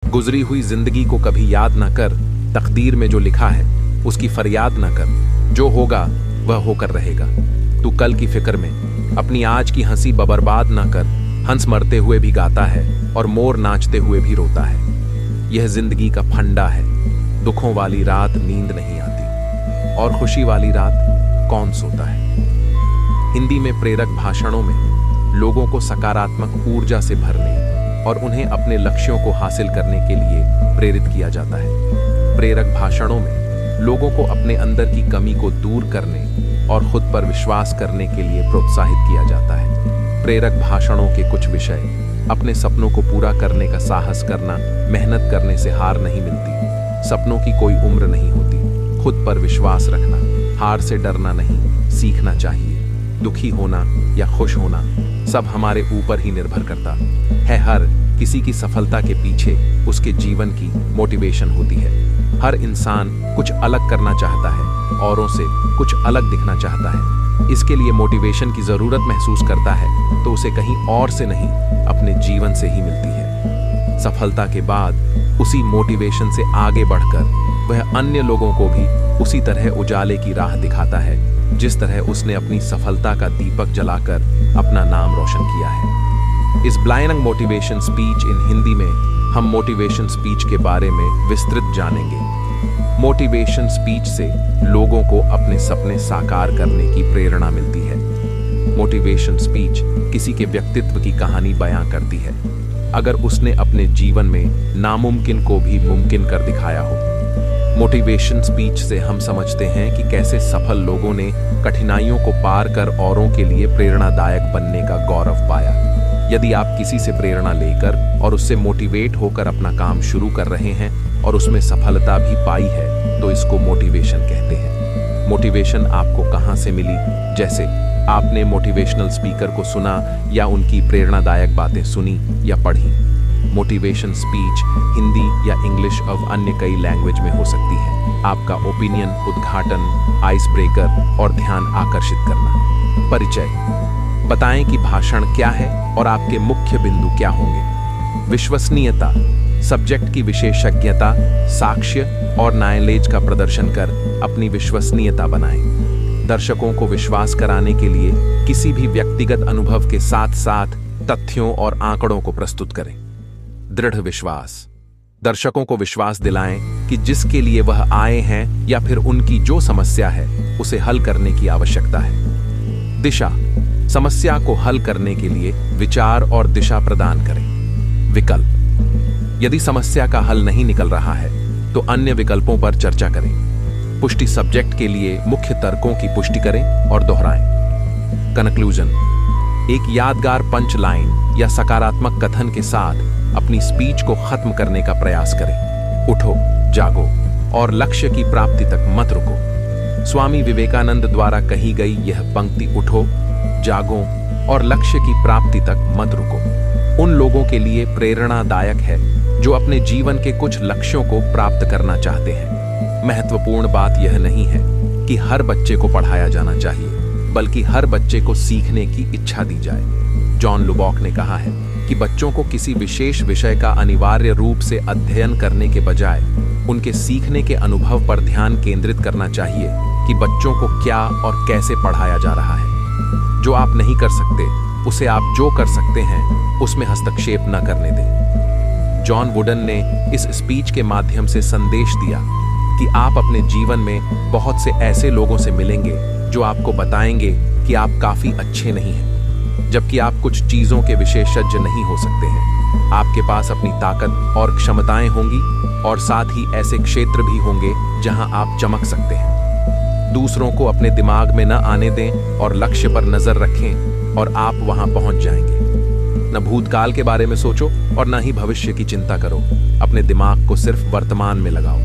गुजरी हुई जिंदगी को कभी याद न कर, तकदीर में जो लिखा है उसकी फरियाद न कर, जो होगा वह होकर रहेगा। तू कल की फिक्र में अपनी आज की हंसी बर्बाद न कर, हंस मरते हुए भी गाता है और मोर नाचते हुए भी रोता है। यह जिंदगी का फंडा है, दुखों वाली रात नींद नहीं आती और खुशी वाली रात कौन सोता है। हिंदी में प्रेरक भाषणों में लोगों को सकारात्मक ऊर्जा से भरने और उन्हें अपने लक्ष्यों को हासिल करने के लिए प्रेरित किया जाता है। प्रेरक भाषणों में लोगों को अपने अंदर की कमी को दूर करने और खुद पर विश्वास करने के लिए प्रोत्साहित किया जाता है। प्रेरक भाषणों के कुछ विषय: अपने सपनों को पूरा करने का साहस करना, मेहनत करने से हार नहीं मिलती, सपनों की कोई उम्र नहीं होती, खुद पर विश्वास रखना, हार से डरना नहीं, सीखना चाहिए, दुखी होना या खुश होना सब हमारे ऊपर ही निर्भर करता है। हर किसी की सफलता के पीछे उसके जीवन की मोटिवेशन होती है। हर इंसान कुछ अलग करना चाहता है, औरों से कुछ अलग दिखना चाहता है। इसके लिए मोटिवेशन की जरूरत महसूस करता है तो उसे कहीं और से नहीं, अपने जीवन से ही मिलती है। सफलता के बाद उसी मोटिवेशन से आगे बढ़कर वह अन्य लोगों को भी उसी तरह उजाले की राह दिखाता है जिस तरह उसने अपनी सफलता का दीपक जलाकर अपना नाम रोशन किया है। इस ब्लाइंग मोटिवेशन स्पीच इन हिंदी में हम मोटिवेशन स्पीच के बारे में विस्तृत जानेंगे। मोटिवेशन स्पीच से लोगों को अपने सपने साकार करने की प्रेरणा मिलती है। मोटिवेशन स्पीच किसी के व्यक्तित्व की कहानी बयां करती है, अगर उसने अपने जीवन में नामुमकिन को भी मुमकिन कर दिखाया हो। मोटिवेशन स्पीच से हम समझते हैं कि कैसे सफल लोगों ने कठिनाइयों को पार कर औरों के लिए प्रेरणादायक बनने का गौरव पाया। यदि आप किसी से प्रेरणा लेकर और उससे मोटिवेट होकर अपना काम शुरू कर रहे हैं और उसमें सफलता भी पाई है तो इसको मोटिवेशन कहते हैं। मोटिवेशन आपको कहाँ से मिली? जैसे आपने मोटिवेशनल स्पीकर को सुना या उनकी प्रेरणादायक बातें सुनी या पढ़ी। मोटिवेशन स्पीच हिंदी या इंग्लिश और अन्य कई लैंग्वेज में हो सकती है। आपका ओपिनियन, उद्घाटन, आइस ब्रेकर और ध्यान आकर्षित करना। परिचय: बताएं कि भाषण क्या है और आपके मुख्य बिंदु क्या होंगे। विश्वसनीयता: सब्जेक्ट की विशेषज्ञता, साक्ष्य और नॉलेज का प्रदर्शन कर अपनी विश्वसनीयता बनाएं। दर्शकों को विश्वास कराने के लिए किसी भी व्यक्तिगत अनुभव के साथ साथ तथ्यों और आंकड़ों को प्रस्तुत करें। दृढ़ विश्वास: दर्शकों को विश्वास दिलाएं कि जिसके लिए वह आए हैं या फिर उनकी जो समस्या है उसे हल करने की आवश्यकता है। दिशा: समस्या को हल करने के लिए विचार और दिशा प्रदान करें। विकल्प: यदि समस्या का हल नहीं निकल रहा है तो अन्य विकल्पों पर चर्चा करें। पुष्टि: सब्जेक्ट के लिए मुख्य तर्कों की पुष्टि करें और दोहराएं। कंक्लूजन: एक यादगार पंच लाइन या सकारात्मक कथन के साथ अपनी स्पीच को खत्म करने का प्रयास करें। उठो, जागो और लक्ष्य की प्राप्ति तक मत रुको। स्वामी विवेकानंद द्वारा कही गई यह पंक्ति उठो, जागो और लक्ष्य की प्राप्ति तक मत रुको उन लोगों के लिए प्रेरणादायक है जो अपने जीवन के कुछ लक्ष्यों को प्राप्त करना चाहते हैं। महत्वपूर्ण बात यह नहीं है कि हर बच्चे को पढ़ाया जाना चाहिए, बल्कि हर बच्चे को सीखने की इच्छा दी जाए। जॉन लुबॉक ने कहा है कि बच्चों को किसी विशेष विषय का अनिवार्य रूप से अध्ययन करने के बजाय उनके सीखने के अनुभव पर ध्यान केंद्रित करना चाहिए कि बच्चों को क्या और कैसे पढ़ाया जा रहा है। जो आप नहीं कर सकते उसे आप जो कर सकते हैं उसमें हस्तक्षेप न करने दें। जॉन वुडन ने इस स्पीच के माध्यम से संदेश दिया कि आप अपने जीवन में बहुत से ऐसे लोगों से मिलेंगे जो आपको बताएंगे कि आप काफी अच्छे नहीं हैं, जबकि आप कुछ चीजों के विशेषज्ञ नहीं हो सकते हैं। आपके पास अपनी ताकत और क्षमताएं होंगी और साथ ही ऐसे क्षेत्र भी होंगे जहां आप चमक सकते हैं। दूसरों को अपने दिमाग में न आने दें और लक्ष्य पर नजर रखें और आप वहां पहुंच जाएंगे। न भूतकाल के बारे में सोचो और न ही भविष्य की चिंता करो। अपने दिमाग को सिर्फ वर्तमान में लगाओ।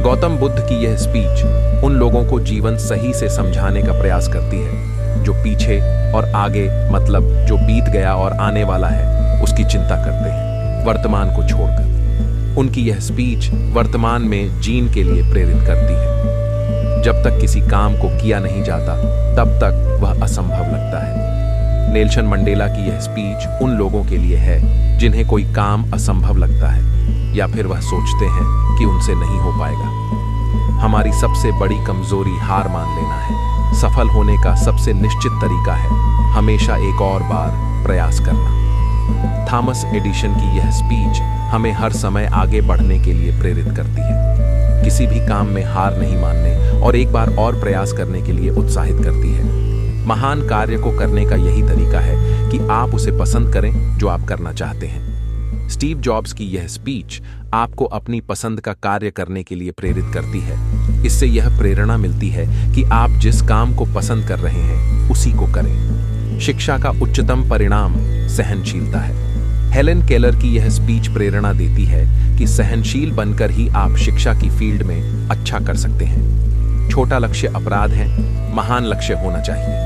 गौतम बुद्ध की यह स्पीच उन लोगों को जीवन सही से समझाने का प्रयास करती है जो पीछे और आगे, मतलब जो बीत गया और आने वाला है, उसकी चिंता करते हैं, वर्तमान को छोड़कर। उनकी यह स्पीच वर्तमान में जीने के लिए प्रेरित करती है। जब तक किसी काम को किया नहीं जाता तब तक वह असंभव लगता है। नेल्सन मंडेला की यह स्पीच उन लोगों के लिए है जिन्हें कोई काम असंभव लगता है। या फिर वह सोचते हैं कि उनसे नहीं हो पाएगा। हमारी सबसे बड़ी कमजोरी हार मान लेना है। सफल होने का सबसे निश्चित तरीका है हमेशा एक और बार प्रयास करना। थॉमस एडिसन की यह स्पीच हमें हर समय आगे बढ़ने के लिए प्रेरित करती है, किसी भी काम में हार नहीं मानने और एक बार और प्रयास करने के लिए उत्साहित करती है। महान कार्य को करने का यही तरीका है कि आप उसे पसंद करें जो आप करना चाहते हैं। स्टीव जॉब्स की यह स्पीच आपको अपनी पसंद का कार्य करने के लिए प्रेरित करती है। इससे यह प्रेरणा मिलती है कि आप जिस काम को पसंद कर रहे हैं उसी को करें। शिक्षा का उच्चतम परिणाम सहनशीलता है। हेलेन केलर की यह स्पीच प्रेरणा देती है कि सहनशील बनकर ही आप शिक्षा की फील्ड में अच्छा कर सकते हैं। छोटा लक्ष्य अपराध है, महान लक्ष्य होना चाहिए।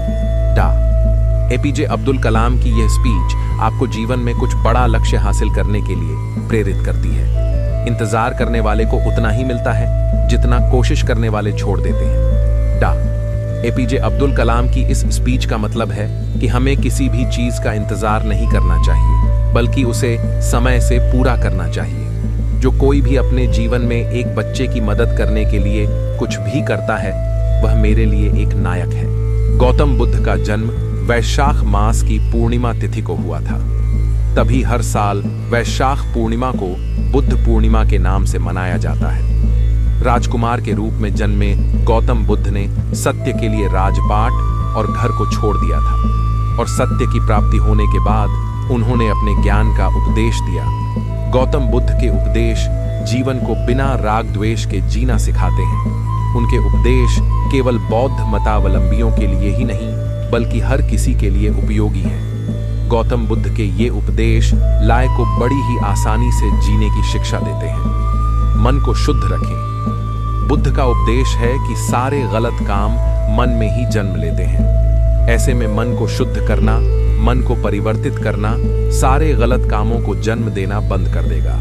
डा एपीजे अब्दुल कलाम की यह स्पीच आपको जीवन में कुछ बड़ा लक्ष्य हासिल करने के लिए प्रेरित करती है। इंतजार करने वाले को उतना ही मिलता है जितना कोशिश करने वाले छोड़ देते हैं। डा एपीजे अब्दुल कलाम की इस स्पीच का मतलब है कि हमें किसी भी चीज का इंतजार नहीं करना चाहिए, बल्कि उसे समय से पूरा करना चाहिए। जो कोई भी अपने जीवन में एक बच्चे की मदद करने के लिए कुछ भी करता है, वह मेरे लिए एक नायक है। गौतम बुद्ध का जन्म वैशाख मास की पूर्णिमा तिथि को हुआ था। तभी हर साल वैशाख पूर्णिमा को बुद्ध पूर्णिमा के नाम से मनाया जाता है। राजकुमार के रूप में जन्मे गौतम बुद्ध ने सत्य के लिए राजपाट और घर को छोड़ दिया था और सत्य की प्राप्ति होने के बाद उन्होंने अपने ज्ञान का उपदेश दिया। गौतम बुद्ध के उपदेश जीवन को बिना राग द्वेष के जीना सिखाते हैं। उनके उपदेश केवल बौद्ध मतावलंबियों के लिए ही नहीं बल्कि हर किसी के लिए उपयोगी हैं। गौतम बुद्ध के ये उपदेश लाय को बड़ी ही आसानी से जीने की शिक्षा देते हैं। मन को शुद्ध रखें। बुद्ध का उपदेश है कि सारे गलत काम मन में ही जन्म लेते हैं। ऐसे में मन को शुद्ध करना, मन को परिवर्तित करना सारे गलत कामों को जन्म देना बंद कर देगा।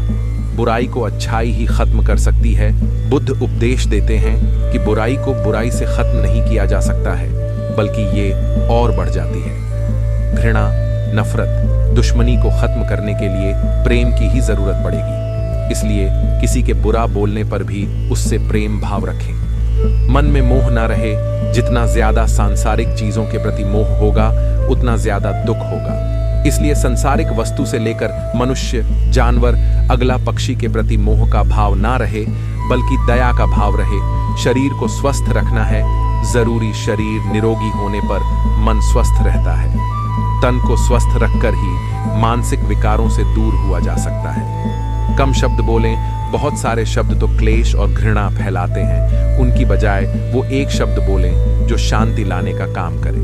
बुराई को अच्छाई ही खत्म कर सकती है। बुद्ध उपदेश देते हैं कि बुराई को बुराई से खत्म नहीं किया जा सकता है, बल्कि ये और बढ़ जाती है। घृणा, नफरत, दुश्मनी को खत्म करने के लिए प्रेम की ही जरूरत पड़ेगी। इसलिए किसी के बुरा बोलने पर भी उससे प्रेम भाव रखें। मन में मोह न रहे। जितना ज्यादा सांसारिक चीजों के प्रति मोह होगा उतना ज्यादा दुख होगा। इसलिए संसारिक वस्तु से लेकर मनुष्य, जानवर, अगला पक्षी के प्रति मोह का भाव ना रहे, बल्कि दया का भाव रहे। शरीर को स्वस्थ रखना है। जरूरी शरीर निरोगी होने पर मन स्वस्थ रहता है। तन को स्वस्थ रखकर ही मानसिक विकारों से दूर हुआ जा सकता है। कम शब्द बोलें। बहुत सारे शब्द तो क्लेश और घृणा फैलाते हैं। उनकी बजाय वो एक शब्द बोलें जो शांति लाने का काम करे।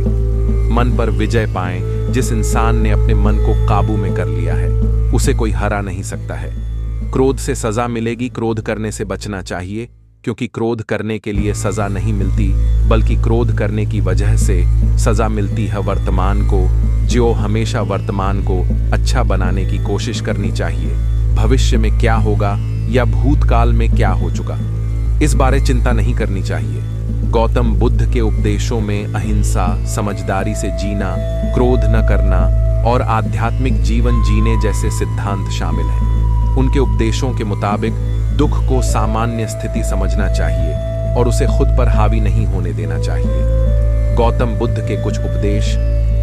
मन पर विजय पाएं। जिस इंसान ने अपने मन को काबू में कर लिया है उसे कोई हरा नहीं सकता है। क्रोध से सजा मिलेगी, क्रोध करने से बचना चाहिए, क्योंकि क्रोध करने के लिए सजा नहीं मिलती, बल्कि क्रोध करने की वजह से सजा मिलती है वर्तमान को। जो हमेशा वर्तमान को अच्छा बनाने की कोशिश करनी चाहिए। भविष्य में क्या होगा या भूतकाल में क्या हो चुका, इस बारे चिंता नहीं करनी चाहिए। गौतम बुद्ध के उपदेशों में अहिंसा, समझदारी से जीना, क्रोध न करना और आध्यात्मिक जीवन जीने जैसे सिद्धांत शामिल हैं। उनके उपदेशों के मुताबिक दुख को सामान्य स्थिति समझना चाहिए और उसे खुद पर हावी नहीं होने देना चाहिए। गौतम बुद्ध के कुछ उपदेश: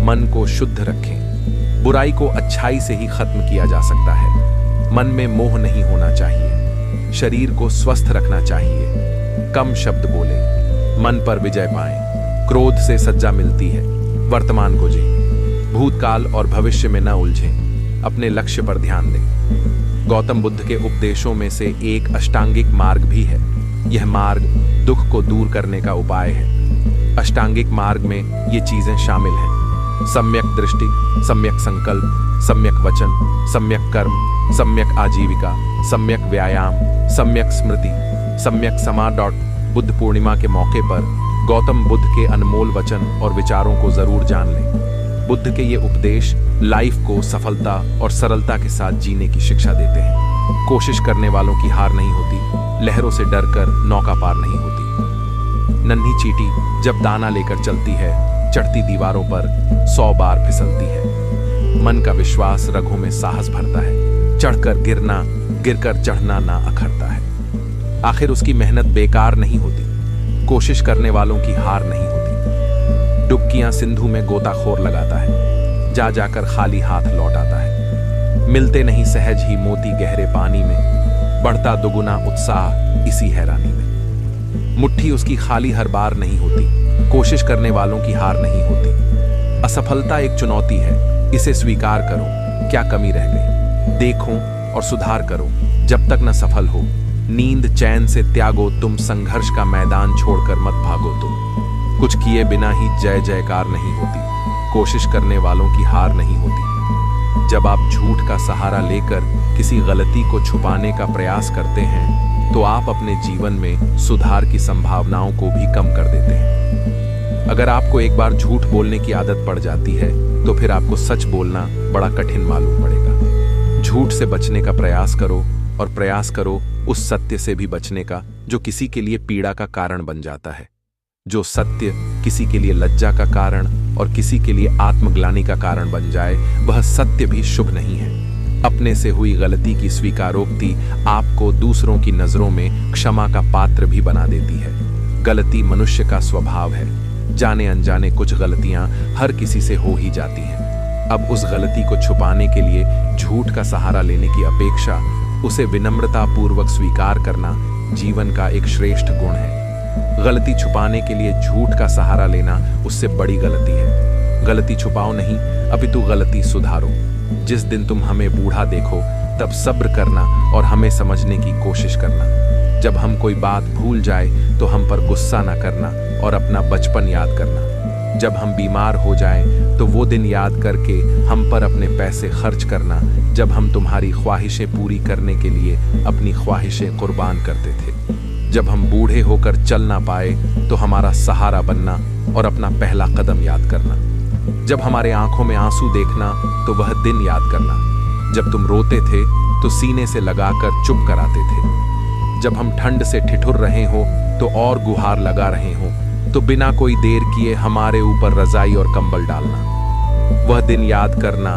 मन को शुद्ध रखें। बुराई को अच्छाई से ही खत्म किया जा सकता है। मन में मोह नहीं होना चाहिए। शरीर को स्वस्थ रखना चाहिए। कम शब्द बोलें। मन पर विजय पाएं। क्रोध से सज्जा मिलती है। वर्तमान को जिएं। भूतकाल और भविष्य में न उलझें। अपने लक्ष्य पर ध्यान दें। गौतम बुद्ध के उपदेशों में से एक अष्टांगिक मार्ग भी है। यह मार्ग दुख को दूर करने का उपाय है। अष्टांगिक मार्ग में ये चीजें शामिल हैं: सम्यक दृष्टि, सम्यक संकल्प, सम्यक वचन, सम्यक कर्म, सम्यक आजीविका, सम्यक व्यायाम, सम्यक स्मृति, सम्यक समा। बुद्ध पूर्णिमा के मौके पर गौतम बुद्ध के अनमोल वचन और विचारों को जरूर जान लें। बुद्ध के ये उपदेश लाइफ को सफलता और सरलता के साथ जीने की शिक्षा देते हैं। कोशिश करने वालों की हार नहीं होती। लहरों से डरकर नौका पार नहीं होती। नन्ही चींटी जब दाना लेकर चलती है, चढ़ती दीवारों पर 100 बार फिसलती है। मन का विश्वास रगों में साहस भरता है। चढ़कर गिरना गिरकर चढ़ना ना अखरता है। आखिर उसकी मेहनत बेकार नहीं होती, कोशिश करने वालों की हार नहीं होती। डुबकियां सिंधु में गोताखोर लगाता है, जा जाकर खाली हाथ लौट आता है। मिलते नहीं सहज ही मोती गहरे पानी में, बढ़ता दुगुना उत्साह इसी हैरानी में। मुट्ठी उसकी खाली हर बार नहीं होती, कोशिश करने वालों की हार नहीं होती। असफलता एक चुनौती है, इसे स्वीकार करो, क्या कमी रह गई, देखो और सुधार करो। जब तक न सफल हो, नींद चैन से त्यागो तुम, संघर्ष का मैदान छोड़कर मत भागो तुम। कुछ किए बिना ही जय जयकार नहीं होती, कोशिश करने वालों की हार नहीं होती। जब आप झूठ का सहारा लेकर किसी गलती को छुपाने का प्रयास करते हैं, तो आप अपने जीवन में सुधार की संभावनाओं को भी कम कर देते हैं। अगर आपको एक बार झूठ बोलने की आदत पड़ जाती है, तो फिर आपको सच बोलना बड़ा कठिन मालूम पड़ेगा। झूठ से बचने का प्रयास करो, और प्रयास करो उस सत्य से भी बचने का जो किसी के लिए पीड़ा का कारण बन जाता है। जो सत्य किसी के लिए लज्जा का कारण और किसी के लिए आत्मग्लानि का कारण बन जाए, वह सत्य भी शुभ नहीं है। अपने से हुई गलती की स्वीकारोक्ति आपको दूसरों की नजरों में क्षमा का पात्र भी बना देती है। गलती मनुष्य का स्वभाव है, जाने अनजाने कुछ गलतियां हर किसी से हो ही जाती हैं। अब उस गलती को छुपाने के लिए झूठ का सहारा लेने की अपेक्षा उसे विनम्रता पूर्वक स्वीकार करना जीवन का एक श्रेष्ठ गुण है। गलती छुपाने के लिए झूठ का सहारा लेना उससे बड़ी गलती है। गलती छुपाओ नहीं, अपितु गलती सुधारो। जिस दिन तुम हमें बूढ़ा देखो, तब सब्र करना और हमें समझने की कोशिश करना। जब हम कोई बात भूल जाए तो हम पर गुस्सा न करना और अपना बचपन याद करना। जब हम बीमार हो जाएं तो वो दिन याद करके हम पर अपने पैसे खर्च करना, जब हम तुम्हारी ख्वाहिशें पूरी करने के लिए अपनी ख्वाहिशें कुर्बान करते थे। जब हम बूढ़े होकर चल ना पाए तो हमारा सहारा बनना और अपना पहला कदम याद करना। जब हमारे आंखों में आंसू देखना तो वह दिन याद करना, जब तुम रोते थे तो सीने से लगाकर चुप कराते थे। जब हम ठंड से ठिठुर रहे हो तो और गुहार लगा रहे हो, तो बिना कोई देर किए हमारे ऊपर रजाई और कंबल डालना। वह दिन याद करना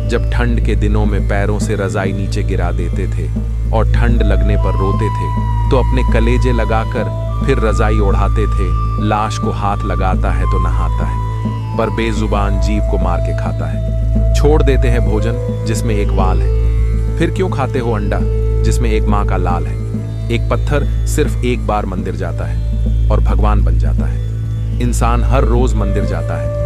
जब ठंड के दिनों में पैरों से रजाई नीचे गिरा देते थे और ठंड लगने पर रोते थे, तो अपने कलेजे लगाकर फिर रजाई ओढ़ाते थे। लाश को हाथ लगाता है तो नहाता है, पर बेजुबान जीव को मार के खाता है। छोड़ देते हैं भोजन जिसमें एक वाल है, फिर क्यों खाते हो अंडा जिसमें एक माँ का लाल है। एक पत्थर सिर्फ एक बार मंदिर जाता है और भगवान बन जाता है। इंसान हर रोज मंदिर जाता है,